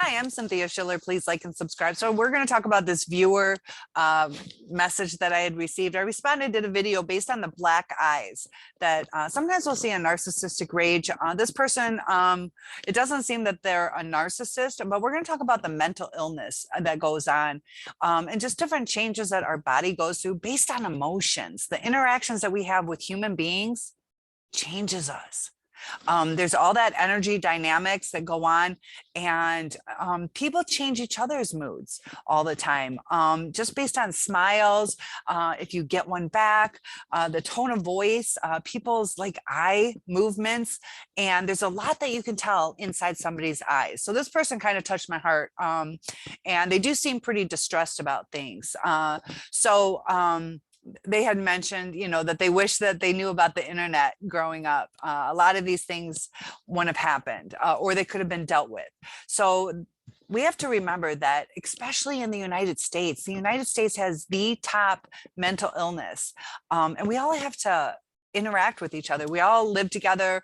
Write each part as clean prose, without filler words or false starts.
Hi, I'm Cynthia Schiller. Please like and subscribe. So we're going to talk about this viewer message that I had received. I responded to the video based on the black eyes that sometimes we'll see a narcissistic rage. This person, it doesn't seem that they're a narcissist, but we're going to talk about the mental illness that goes on and just different changes that our body goes through based on emotions. The interactions that we have with human beings changes us. There's all that energy dynamics that go on, and people change each other's moods all the time, just based on smiles. If you get one back, the tone of voice, people's like eye movements, and there's a lot that you can tell inside somebody's eyes. So this person kind of touched my heart, and they do seem pretty distressed about things. They had mentioned, that they wish that they knew about the internet growing up. A lot of these things wouldn't have happened, or they could have been dealt with. So we have to remember that, especially in the United States has the top mental illness, and we all have to interact with each other. We all live together,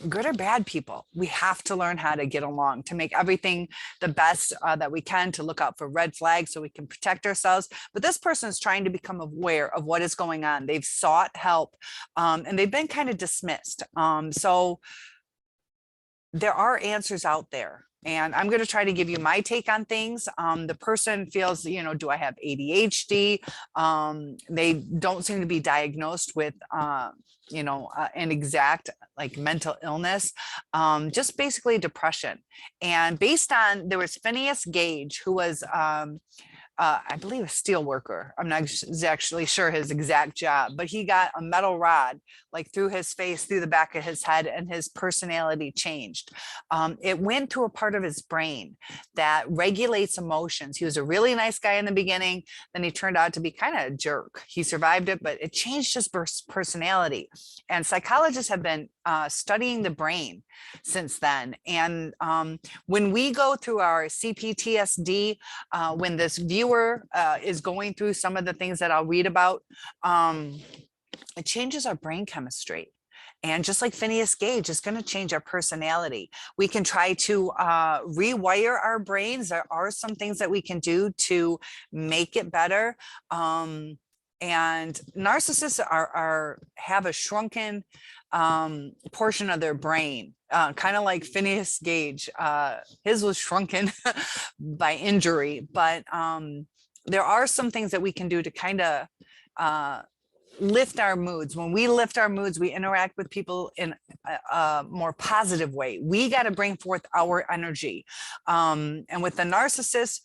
good or bad people. We have to learn how to get along, to make everything the best that we can, to look out for red flags so we can protect ourselves. But this person is trying to become aware of what is going on. They've sought help, and they've been kind of dismissed. So there are answers out there. And I'm going to try to give you my take on things. The person feels, do I have ADHD? They don't seem to be diagnosed with, an exact like mental illness, just basically depression. And based on, there was Phineas Gage, who was, I believe a steel worker. I'm not actually sure his exact job, but he got a metal rod like through his face, through the back of his head, and his personality changed. It went to a part of his brain that regulates emotions. He was a really nice guy in the beginning. Then he turned out to be kind of a jerk. He survived it, but it changed his personality. And psychologists have been studying the brain since then. And when we go through our CPTSD, when this viewer is going through some of the things that I'll read about, it changes our brain chemistry. And just like Phineas Gage, it's going to change our personality. We can try to rewire our brains. There are some things that we can do to make it better. And narcissists have a shrunken portion of their brain, kind of like Phineas Gage. His was shrunken by injury, but there are some things that we can do to kind of lift our moods. When we lift our moods, we interact with people in a more positive way. We got to bring forth our energy. And with the narcissist,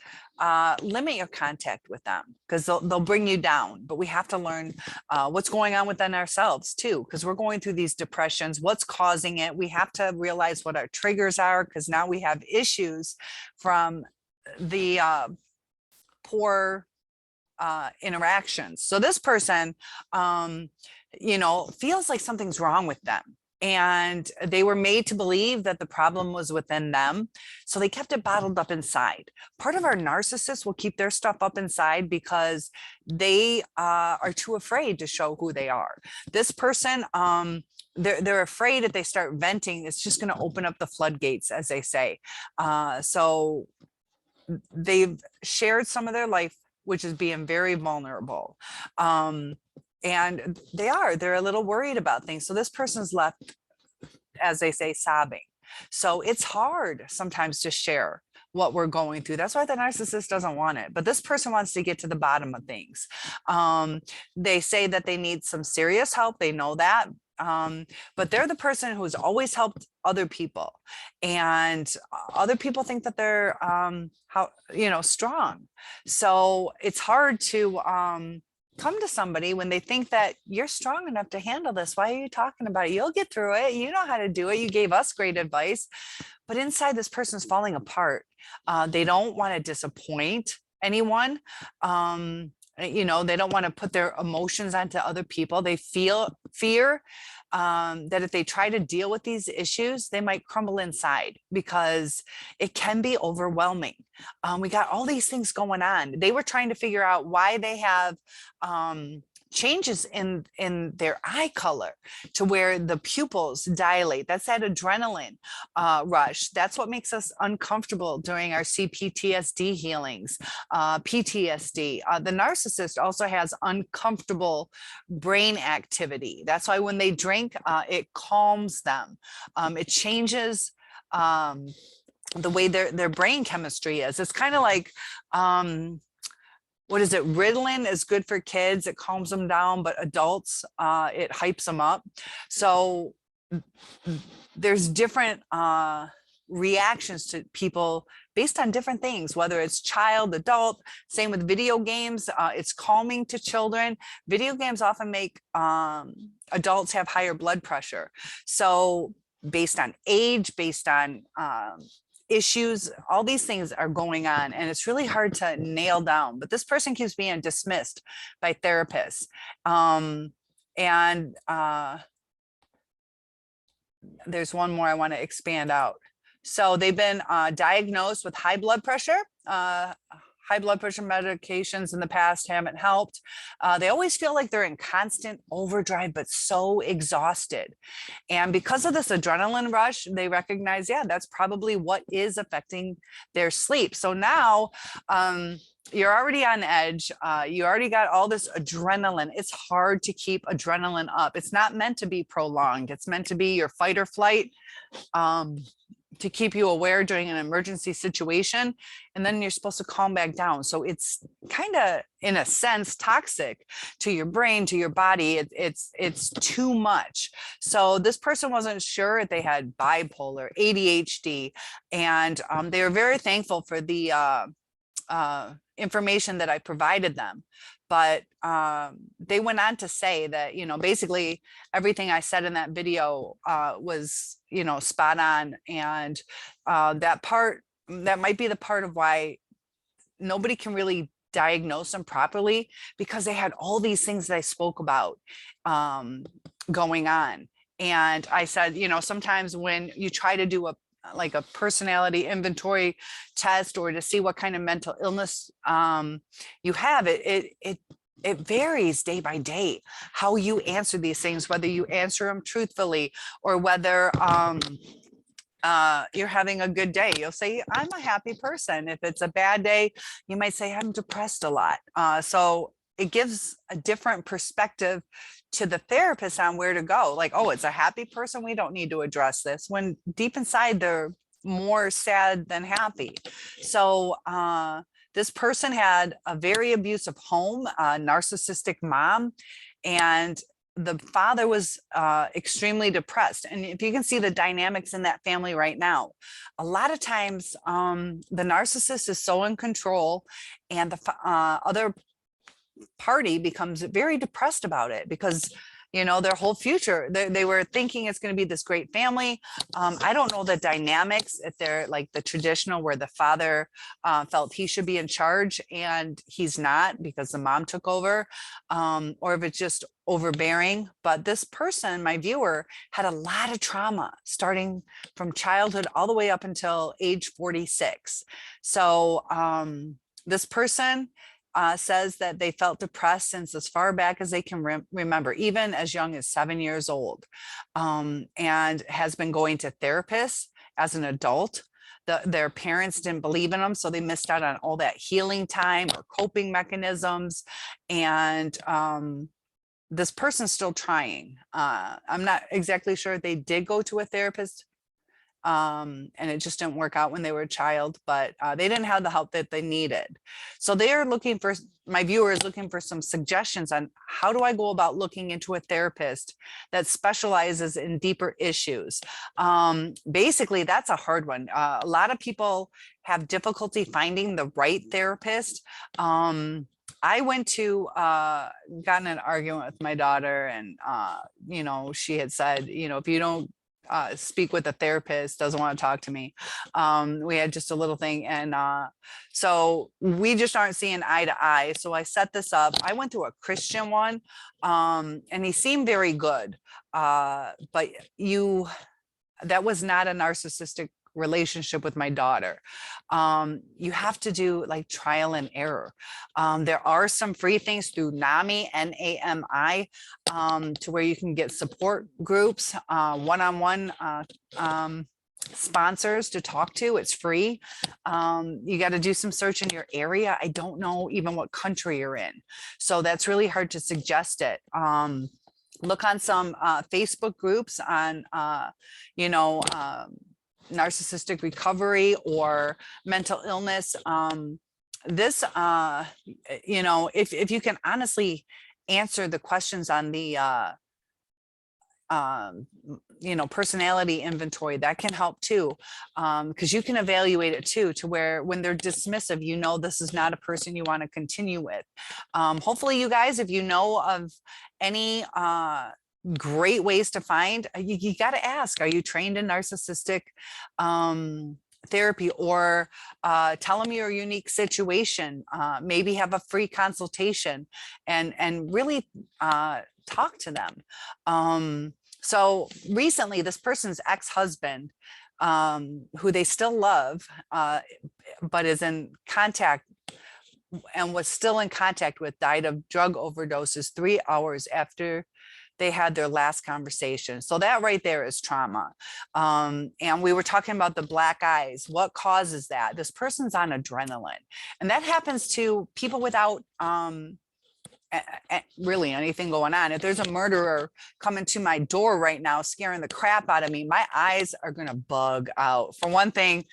limit your contact with them, because they'll bring you down. But we have to learn what's going on within ourselves too, because we're going through these depressions. What's causing it? We have to realize what our triggers are, because now we have issues from the poor interactions. So this person, feels like something's wrong with them. And they were made to believe that the problem was within them. So they kept it bottled up inside. Part of our narcissists will keep their stuff up inside because they are too afraid to show who they are. This person, they're afraid if they start venting, it's just going to open up the floodgates, as they say. So they've shared some of their life, which is being very vulnerable. And they're a little worried about things. So this person's left, as they say, sobbing. So it's hard sometimes to share what we're going through. That's why the narcissist doesn't want it. But this person wants to get to the bottom of things. They say that they need some serious help. They know that. But they're the person who's always helped other people, and other people think that they're strong. So it's hard to come to somebody when they think that you're strong enough to handle this. Why are you talking about it? You'll get through it. You know how to do it. You gave us great advice. But inside, this person's falling apart. They don't want to disappoint anyone. They don't want to put their emotions onto other people. They fear that if they try to deal with these issues, they might crumble inside, because it can be overwhelming. We got all these things going on. They were trying to figure out why they have changes in their eye color to where the pupils dilate. That's that adrenaline rush. That's what makes us uncomfortable during our CPTSD healings, PTSD. The narcissist also has uncomfortable brain activity. That's why when they drink, it calms them. It changes the way their brain chemistry is. It's kind of like, what is it? Ritalin is good for kids. It calms them down, but adults, it hypes them up. So there's different reactions to people based on different things, whether it's child, adult. Same with video games. It's calming to children. Video games often make adults have higher blood pressure. So based on age, based on issues, all these things are going on, and it's really hard to nail down. But this person keeps being dismissed by therapists. There's one more I want to expand out. So they've been diagnosed with high blood pressure. High blood pressure medications in the past haven't helped. They always feel like they're in constant overdrive, but so exhausted. And because of this adrenaline rush, they recognize, yeah, that's probably what is affecting their sleep. So now you're already on edge. You already got all this adrenaline. It's hard to keep adrenaline up. It's not meant to be prolonged. It's meant to be your fight or flight, to keep you aware during an emergency situation, and then you're supposed to calm back down. So it's kind of, in a sense, toxic to your brain, to your body. It's too much. So this person wasn't sure if they had bipolar, ADHD, and they were very thankful for the information that I provided them. But they went on to say that, basically everything I said in that video was, spot on. And that might be the part of why nobody can really diagnose them properly, because they had all these things that I spoke about going on. And I said, sometimes when you try to do a personality inventory test, or to see what kind of mental illness you have, it varies day by day how you answer these things, whether you answer them truthfully or whether you're having a good day. You'll say, I'm a happy person. If it's a bad day, you might say, I'm depressed a lot. So it gives a different perspective to the therapist on where to go. Like, oh, it's a happy person, we don't need to address this, when deep inside they're more sad than happy. So this person had a very abusive home, a narcissistic mom, and the father was extremely depressed. And if you can see the dynamics in that family right now, a lot of times the narcissist is so in control, and the other party becomes very depressed about it, because their whole future, they were thinking it's going to be this great family. I don't know the dynamics, if they're like the traditional where the father felt he should be in charge and he's not because the mom took over, or if it's just overbearing. But this person, my viewer, had a lot of trauma starting from childhood all the way up until age 46. So this person says that they felt depressed since as far back as they can remember, even as young as 7 years old, and has been going to therapists as an adult. Their parents didn't believe in them, so they missed out on all that healing time or coping mechanisms. And this person's still trying. I'm not exactly sure if they did go to a therapist, and it just didn't work out when they were a child, but they didn't have the help that they needed. So they are looking for, my viewer is looking for some suggestions on how do I go about looking into a therapist that specializes in deeper issues. Basically, that's a hard one. A lot of people have difficulty finding the right therapist. I went to, got in an argument with my daughter, and, she had said, if you don't speak with a therapist, doesn't want to talk to me. We had just a little thing, and so we just aren't seeing eye to eye. So I set this up. I went to a Christian one, and he seemed very good, but that was not a narcissistic relationship with my daughter. You have to do like trial and error. There are some free things through NAMI, NAMI, to where you can get support groups, one-on-one sponsors to talk to. It's free. You got to do some search in your area. I don't know even what country you're in, so that's really hard to suggest it. Look on some Facebook groups on narcissistic recovery or mental illness. This if you can honestly answer the questions on the personality inventory, that can help too, because you can evaluate it too, to where when they're dismissive, this is not a person you want to continue with. Hopefully you guys, if you know of any great ways to find, you got to ask, are you trained in narcissistic therapy, or tell them your unique situation, maybe have a free consultation and really talk to them. So recently, this person's ex-husband, who they still love, but is in contact and was still in contact with, died of drug overdoses 3 hours after they had their last conversation. So that right there is trauma. And we were talking about the black eyes. What causes that? This person's on adrenaline, and that happens to people without really anything going on. If there's a murderer coming to my door right now scaring the crap out of me, my eyes are gonna bug out. For one thing,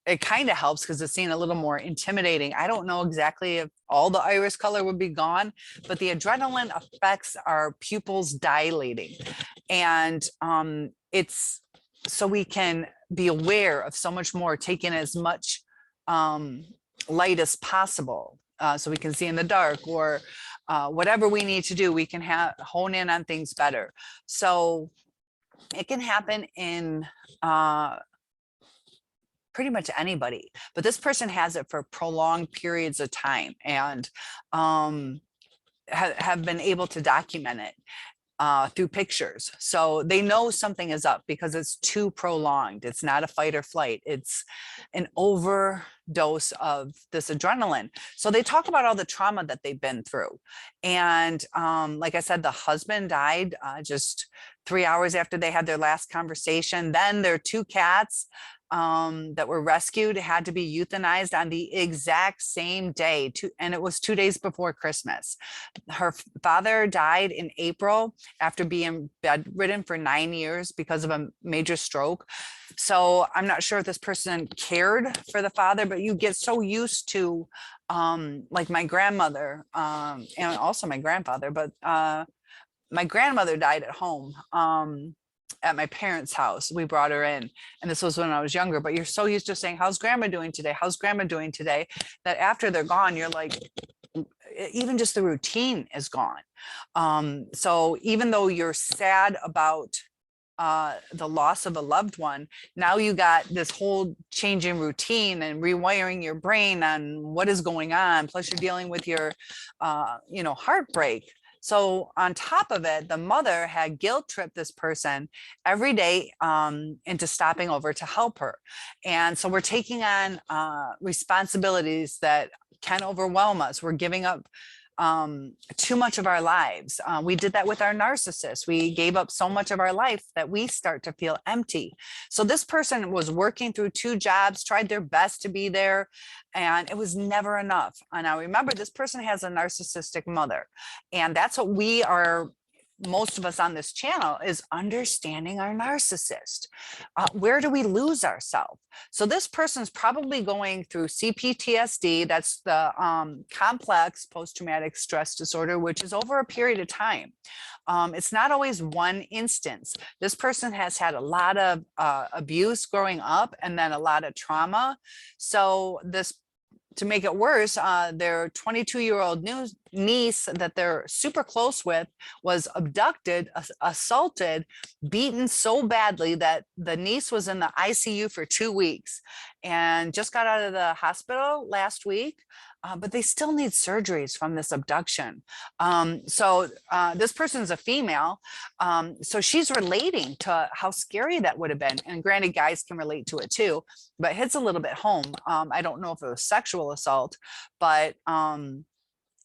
it kind of helps because it's seen a little more intimidating. I don't know exactly if all the iris color would be gone, but the adrenaline affects our pupils dilating, and it's so we can be aware of so much more, taking as much light as possible. So we can see in the dark, or whatever we need to do, we can hone in on things better. So it can happen in pretty much anybody, but this person has it for prolonged periods of time, and have been able to document it through pictures. So they know something is up because it's too prolonged. It's not a fight or flight. It's an overdose of this adrenaline. So they talk about all the trauma that they've been through. And like I said, the husband died just 3 hours after they had their last conversation. Then their 2 cats that were rescued had to be euthanized on the exact same day, and it was 2 days before Christmas. Her father died in April after being bedridden for 9 years because of a major stroke. So I'm not sure if this person cared for the father, but you get so used to like my grandmother and also my grandfather, but my grandmother died at home. At my parents' house. We brought her in, and this was when I was younger, but you're so used to saying, how's grandma doing today? How's grandma doing today? That after they're gone, you're like, even just the routine is gone. So even though you're sad about the loss of a loved one, now you got this whole change in routine and rewiring your brain on what is going on. Plus you're dealing with your, heartbreak. So on top of it, the mother had guilt tripped this person every day into stopping over to help her. And so we're taking on responsibilities that can overwhelm us. We're giving up too much of our lives. We did that with our narcissist. We gave up so much of our life that we start to feel empty. So this person was working through 2 jobs, tried their best to be there, and it was never enough. And now remember, this person has a narcissistic mother, and that's what we are. Most of us on this channel is understanding our narcissist. Where do we lose ourselves? So this person's probably going through CPTSD. That's the complex post-traumatic stress disorder, which is over a period of time. It's not always one instance. This person has had a lot of abuse growing up, and then a lot of trauma. So to make it worse, their 22-year-old niece that they're super close with was abducted, assaulted, beaten so badly that the niece was in the ICU for 2 weeks and just got out of the hospital last week. but they still need surgeries from this abduction. This person's a female, so she's relating to how scary that would have been. And granted, guys can relate to it too, but it hits a little bit home. I don't know if it was sexual assault, but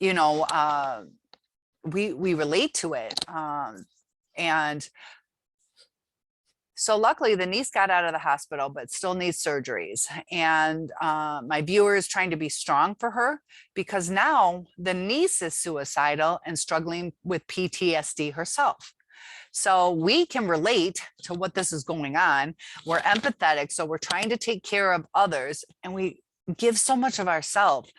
you know, we relate to it. And so luckily the niece got out of the hospital, but still needs surgeries. And my viewer is trying to be strong for her, because now the niece is suicidal and struggling with PTSD herself. So we can relate to what this is going on. We're empathetic. So we're trying to take care of others, and we give so much of ourselves.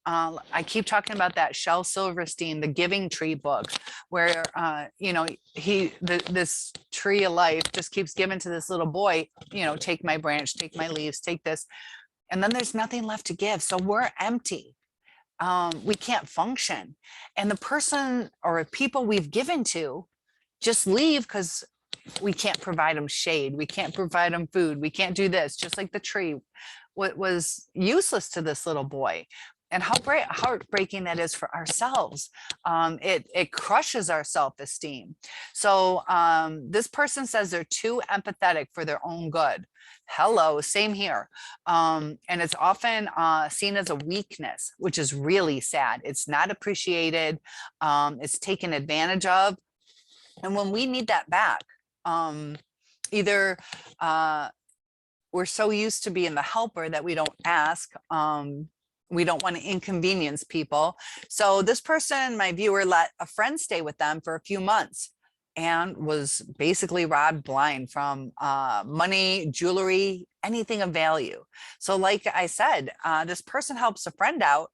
I keep talking about that Shel Silverstein, the Giving Tree book, where you know, this tree of life just keeps giving to this little boy, you know, take my branch, take my leaves, take this, and then there's nothing left to give. So we're empty. We can't function, and the person or people we've given to just leave because we can't provide them shade, we can't provide them food, we can't do this. Just like the tree, what was useless to this little boy. And how heartbreaking that is for ourselves. It crushes our self-esteem. So this person says they're too empathetic for their own good. Hello, same here. And it's often seen as a weakness, which is really sad. It's not appreciated. It's taken advantage of. And when we need that back, either we're so used to being the helper that we don't ask. We don't want to inconvenience people. So this person, my viewer, let a friend stay with them for a few months and was basically robbed blind from money, jewelry, anything of value. So like I said, this person helps a friend out,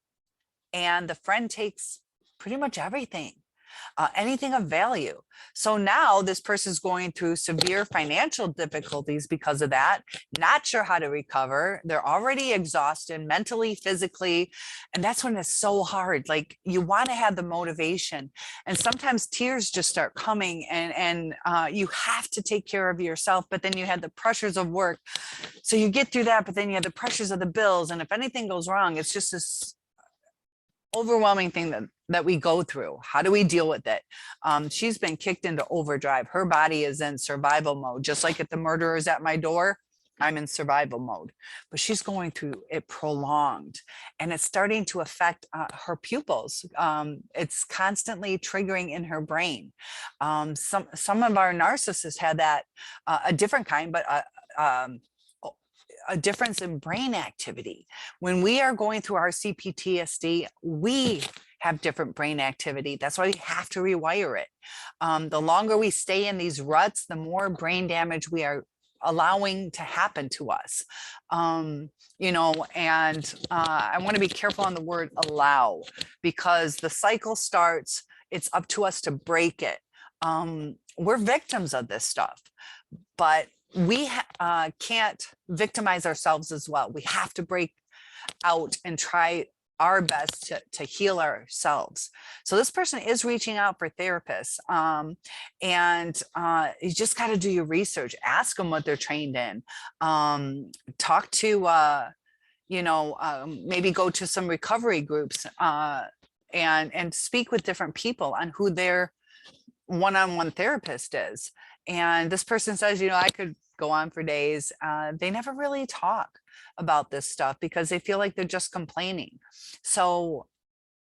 and the friend takes pretty much everything. Anything of value. So now this person is going through severe financial difficulties because of that, not sure how to recover. They're already exhausted mentally, physically. And that's when it's so hard. Like, you want to have the motivation, and sometimes tears just start coming, and you have to take care of yourself, but then you have the pressures of work. So you get through that, but then you have the pressures of the bills. And if anything goes wrong, it's just this overwhelming thing that we go through. How do we deal with it? She's been kicked into overdrive. Her body is in survival mode. Just like if the murderer is at my door, I'm in survival mode. But she's going through it prolonged, and it's starting to affect her pupils. It's constantly triggering in her brain. Some of our narcissists had that, a different kind, but a difference in brain activity. When we are going through our CPTSD, we have different brain activity. That's why we have to rewire it. The longer we stay in these ruts, the more brain damage we are allowing to happen to us. You know, and I want to be careful on the word allow, because the cycle starts, it's up to us to break it. We're victims of this stuff, but we can't victimize ourselves as well. We have to break out and try our best to heal ourselves. So this person is reaching out for therapists, and you just got to do your research. Ask them what they're trained in. Talk to, you know, maybe go to some recovery groups, and speak with different people on who their one-on-one therapist is. And this person says, you know, I could go on for days. They never really talk about this stuff because they feel like they're just complaining. So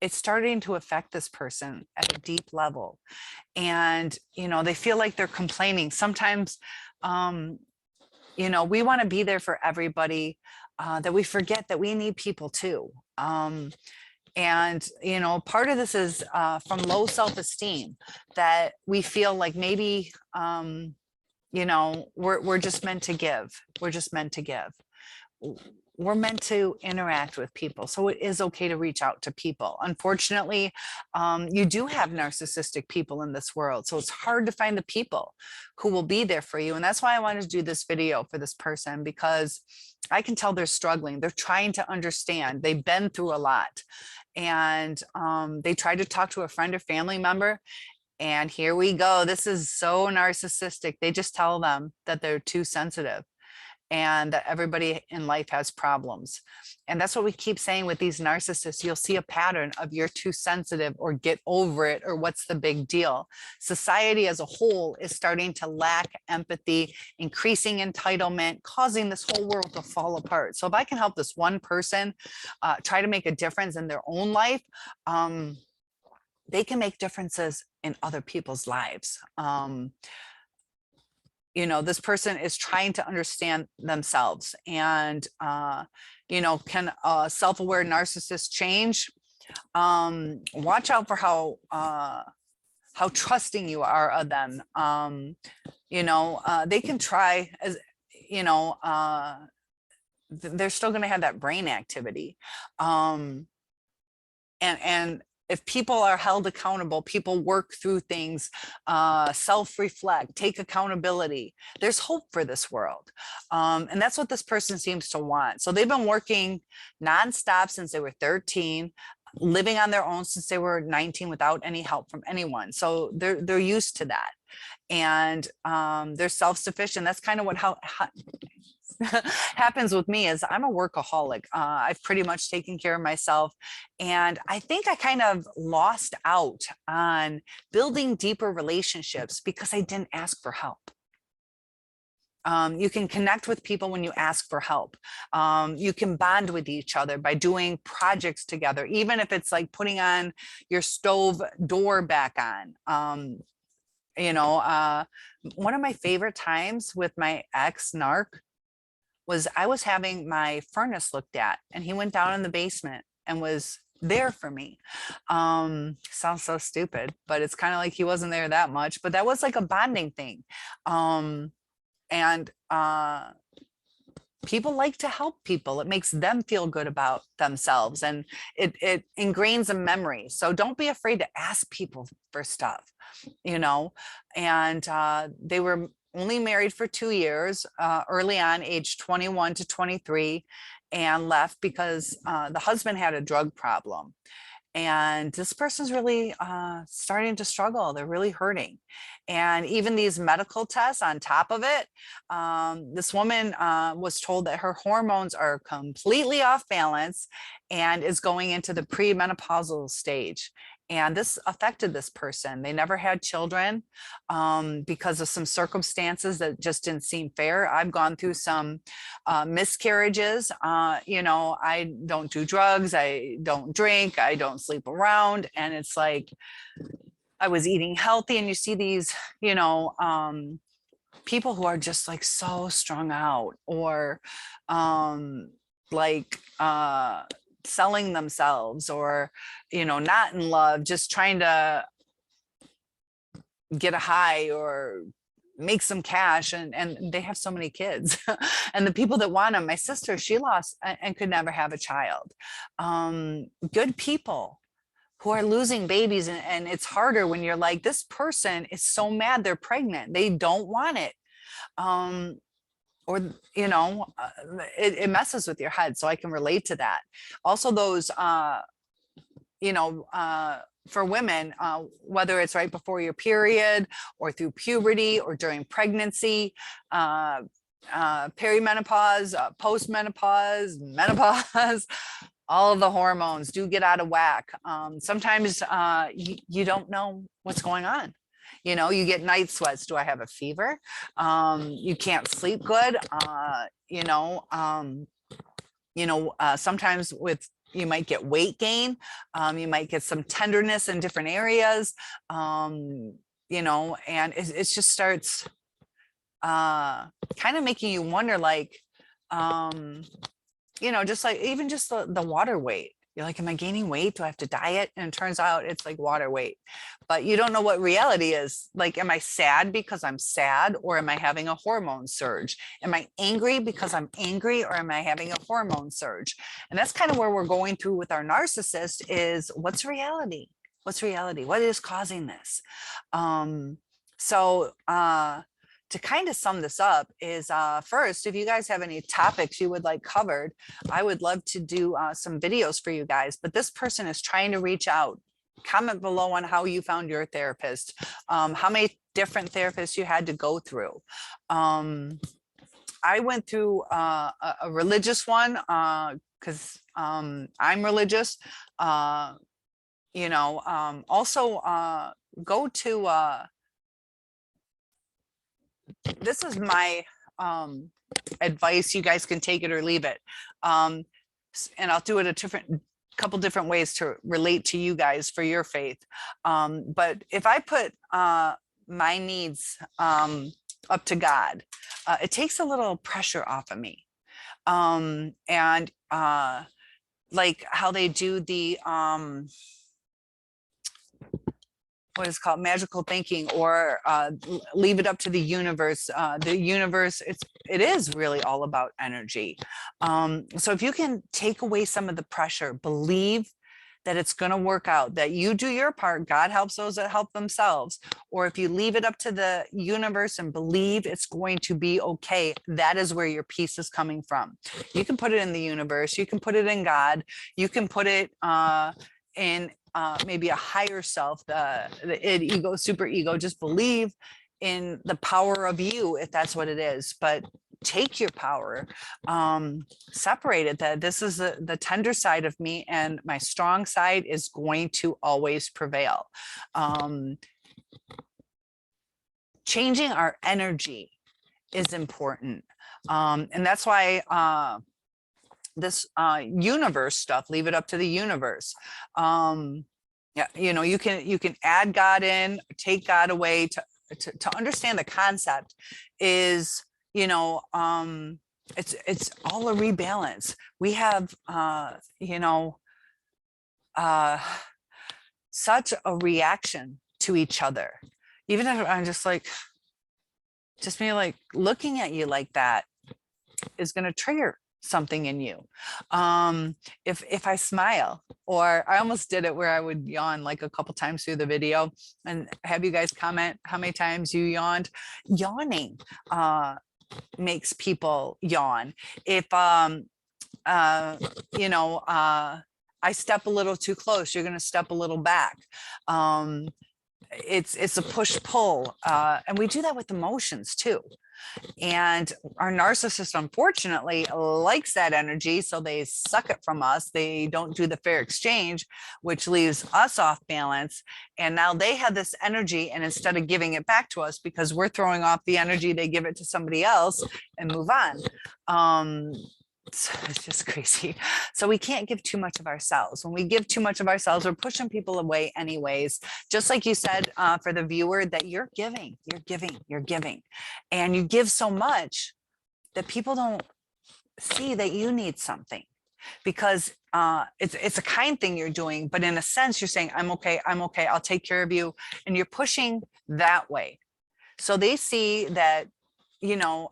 it's starting to affect this person at a deep level. And, you know, they feel like they're complaining. Sometimes, you know, we want to be there for everybody, that we forget that we need people too. And, you know, part of this is from low self-esteem, that we feel like maybe, you know, we're just meant to give. We're just meant to give. We're meant to interact with people. So it is okay to reach out to people. Unfortunately, you do have narcissistic people in this world. So it's hard to find the people who will be there for you. And that's why I wanted to do this video for this person, because I can tell they're struggling. They're trying to understand. They've been through a lot. And they tried to talk to a friend or family member. And here we go. This is so narcissistic. They just tell them that they're too sensitive. and that everybody in life has problems. And that's what we keep saying with these narcissists. You'll see a pattern of you're too sensitive, or get over it, or what's the big deal. Society as a whole is starting to lack empathy, increasing entitlement, causing this whole world to fall apart. So if I can help this one person try to make a difference in their own life, they can make differences in other people's lives. You know, this person is trying to understand themselves, and you know, can a self-aware narcissist change? Watch out for how trusting you are of them. You know, they can try, as you know, they're still going to have that brain activity. And if people are held accountable, people work through things, self-reflect, take accountability, there's hope for this world. And that's what this person seems to want. So they've been working nonstop since they were 13, living on their own since they were 19 without any help from anyone. So they're used to that. And they're self-sufficient. That's kind of what how happens with me. Is I'm a workaholic. I've pretty much taken care of myself, and I think I kind of lost out on building deeper relationships because I didn't ask for help. You can connect with people when you ask for help. You can bond with each other by doing projects together, even if it's like putting on your stove door back on. You know, one of my favorite times with my ex-narc was I was having my furnace looked at, and he went down in the basement and was there for me. Sounds so stupid, but it's kind of like he wasn't there that much, but that was like a bonding thing. And people like to help people. It makes them feel good about themselves, and it ingrains a memory. So don't be afraid to ask people for stuff, you know. And they were only married for 2 years, early on, age 21 to 23, and left because the husband had a drug problem. And this person's really starting to struggle. They're really hurting. And even these medical tests on top of it, this woman was told that her hormones are completely off balance and is going into the premenopausal stage. And this affected this person. They never had children because of some circumstances that just didn't seem fair. I've gone through some miscarriages. You know, I don't do drugs. I don't drink. I don't sleep around. And it's like, I was eating healthy, and you see these, you know, people who are just like so strung out, or like selling themselves, or, you know, not in love, just trying to get a high or make some cash, and they have so many kids. And the people that want them, my sister, she lost and could never have a child. Good people who are losing babies, and it's harder when you're like, this person is so mad they're pregnant, they don't want it. Or, you know, it messes with your head. So I can relate to that. Also those, you know, for women, whether it's right before your period, or through puberty, or during pregnancy, perimenopause, postmenopause, menopause, all of the hormones do get out of whack. Sometimes you don't know what's going on. You know, you get night sweats. Do I have a fever? You can't sleep good. You know, sometimes you might get weight gain. You might get some tenderness in different areas. You know, and it just starts kind of making you wonder, like, you know, just like even just the water weight. You're like, am I gaining weight? Do I have to diet? And it turns out it's like water weight, but you don't know what reality is. Like, am I sad because I'm sad, or am I having a hormone surge? Am I angry because I'm angry, or am I having a hormone surge? And that's kind of where we're going through with our narcissist, is what's reality? What's reality? What is causing this? To kind of sum this up is, first, if you guys have any topics you would like covered, I would love to do some videos for you guys. But this person is trying to reach out. Comment below on how you found your therapist, how many different therapists you had to go through. I went through a religious one because I'm religious. You know, also go to, this is my advice. You guys can take it or leave it. And I'll do it a couple different ways to relate to you guys for your faith. But if I put my needs up to God, it takes a little pressure off of me. And like how they do the what is called magical thinking, or leave it up to the universe. The universe, it is really all about energy. So if you can take away some of the pressure, believe that it's going to work out, that you do your part, God helps those that help themselves. Or if you leave it up to the universe and believe it's going to be okay, that is where your peace is coming from. You can put it in the universe, you can put it in God, you can put it in maybe a higher self, the id, ego, super ego. Just believe in the power of you, if that's what it is. But take your power, separate it, that this is the tender side of me and my strong side is going to always prevail. Changing our energy is important. And that's why this universe stuff, leave it up to the universe. Yeah, you know, you can add God in, take God away. To understand the concept is, you know, it's all a rebalance. We have you know, such a reaction to each other. Even if I'm just like, just me like looking at you like that is going to trigger something in you. If I smile, or I almost did it where I would yawn like a couple times through the video, and have you guys comment how many times you yawned. Yawning makes people yawn. If you know, I step a little too close, you're going to step a little back. It's a push pull, and we do that with emotions too. And our narcissist, unfortunately, likes that energy, so they suck it from us. They don't do the fair exchange, which leaves us off balance. And now they have this energy, and instead of giving it back to us because we're throwing off the energy, they give it to somebody else and move on. It's just crazy. So we can't give too much of ourselves. When we give too much of ourselves, we're pushing people away anyways. Just like you said, for the viewer, that you're giving, and you give so much that people don't see that you need something, because it's a kind thing you're doing, but in a sense you're saying, I'm okay, I'll take care of you, and you're pushing that way. So they see that, you know,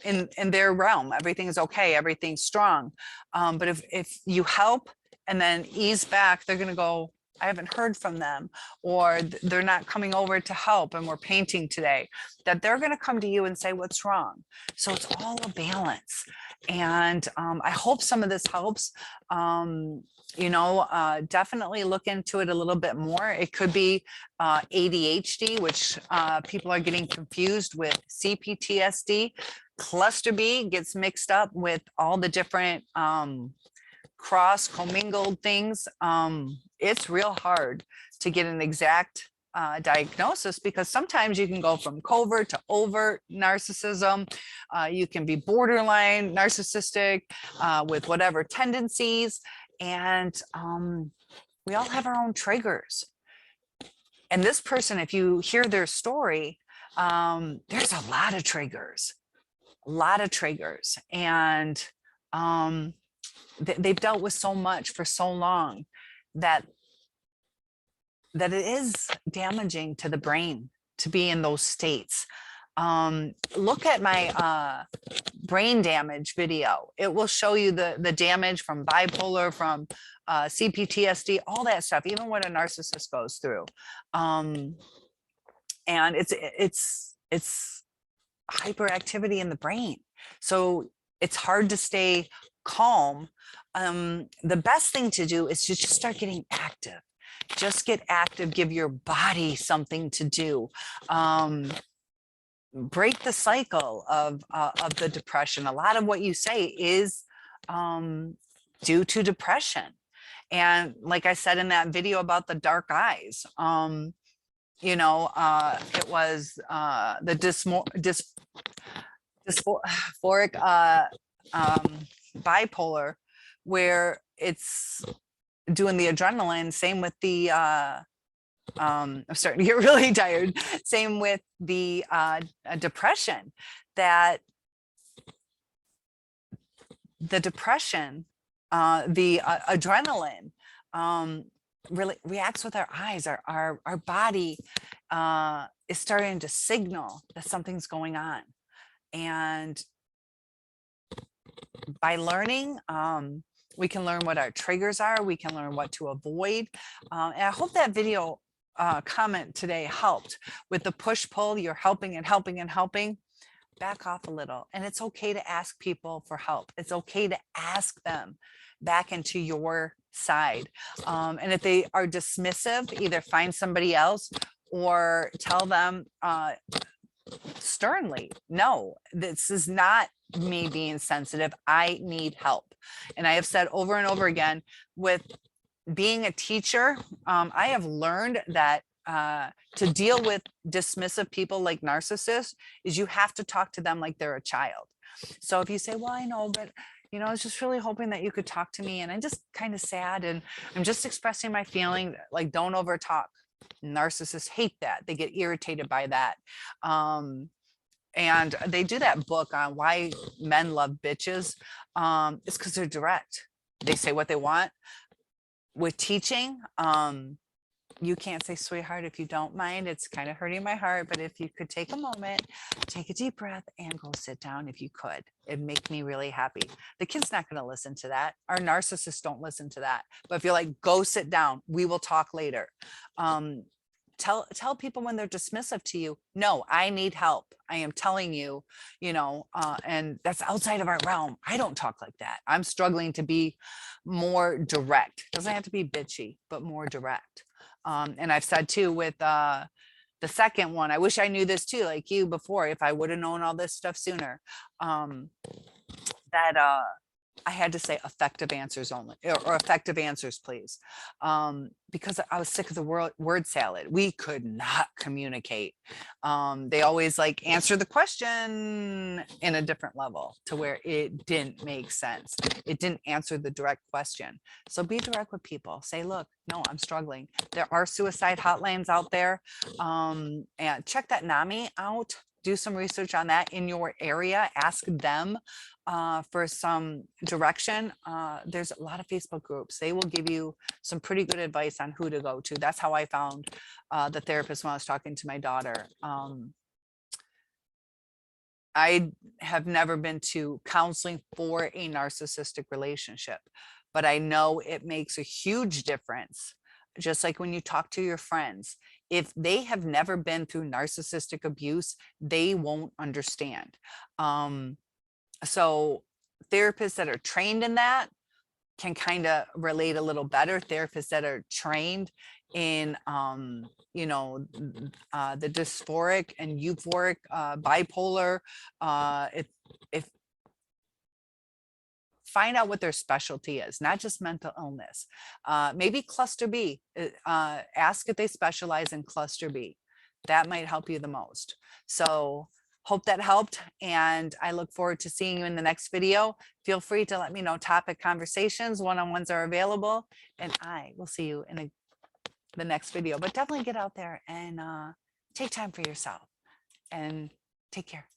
in their realm, everything is okay, everything's strong. But if you help and then ease back, they're going to go, I haven't heard from them, or they're not coming over to help, and we're painting today, that they're going to come to you and say, what's wrong? So it's all a balance. And I hope some of this helps. You know, definitely look into it a little bit more. It could be ADHD, which people are getting confused with CPTSD. Cluster B gets mixed up with all the different commingled things. It's real hard to get an exact diagnosis, because sometimes you can go from covert to overt narcissism. You can be borderline narcissistic with whatever tendencies. And we all have our own triggers. And this person, if you hear their story, there's a lot of triggers. And they've dealt with so much for so long that it is damaging to the brain to be in those states. Look at my brain damage video. It will show you the damage from bipolar, from CPTSD, all that stuff, even what a narcissist goes through. And it's hyperactivity in the brain. So it's hard to stay calm. The best thing to do is to just start getting active. Just get active, give your body something to do. break the cycle of the depression. A lot of what you say is due to depression. And like I said in that video about the dark eyes, you know, it was the dysphoric bipolar, where it's doing the adrenaline. Same with the I'm starting to get really tired. Same with the depression, that the depression, the adrenaline really reacts with our eyes. Our body is starting to signal that something's going on. And by learning, we can learn what our triggers are. We can learn what to avoid. And I hope that video comment today helped with the push-pull. You're helping and helping and helping. Back off a little. And it's okay to ask people for help. It's okay to ask them back into your side. And if they are dismissive, either find somebody else or tell them sternly, no, this is not me being sensitive. I need help. And I have said over and over again, with being a teacher, I have learned that to deal with dismissive people like narcissists is you have to talk to them like they're a child. So if you say, well, I know, but you know, I was just really hoping that you could talk to me, and I'm just kind of sad and I'm just expressing my feeling, like, don't over talk. Narcissists hate that. They get irritated by that. And they do that book on why men love bitches. It's because they're direct. They say what they want. With teaching, you can't say, sweetheart, if you don't mind, it's kind of hurting my heart, but if you could take a moment, take a deep breath and go sit down, if you could, it'd make me really happy. The kid's not going to listen to that. Our narcissists don't listen to that. But if you're like, go sit down, we will talk later. Tell people when they're dismissive to you, no, I need help. I am telling you, you know, and that's outside of our realm. I don't talk like that. I'm struggling to be more direct. Doesn't have to be bitchy, but more direct. And I've said too with the second one, I wish I knew this too, like you before, if I would have known all this stuff sooner, that I had to say effective answers only, or effective answers, please. Because I was sick of the word salad. We could not communicate. They always like answer the question in a different level to where it didn't make sense. It didn't answer the direct question. So be direct with people. Say, look, no, I'm struggling. There are suicide hotlines out there. And check that NAMI out. Do some research on that in your area. Ask them for some direction. There's a lot of Facebook groups. They will give you some pretty good advice on who to go to. That's how I found the therapist when I was talking to my daughter. I have never been to counseling for a narcissistic relationship, but I know it makes a huge difference. Just like when you talk to your friends, if they have never been through narcissistic abuse, they won't understand. So therapists that are trained in that can kind of relate a little better. Therapists that are trained in, you know, the dysphoric and euphoric bipolar, if find out what their specialty is, not just mental illness. Maybe cluster B, ask if they specialize in cluster B. That might help you the most. So hope that helped. And I look forward to seeing you in the next video. Feel free to let me know topic conversations. One-on-ones are available, and I will see you in the next video. But definitely get out there and take time for yourself, and take care.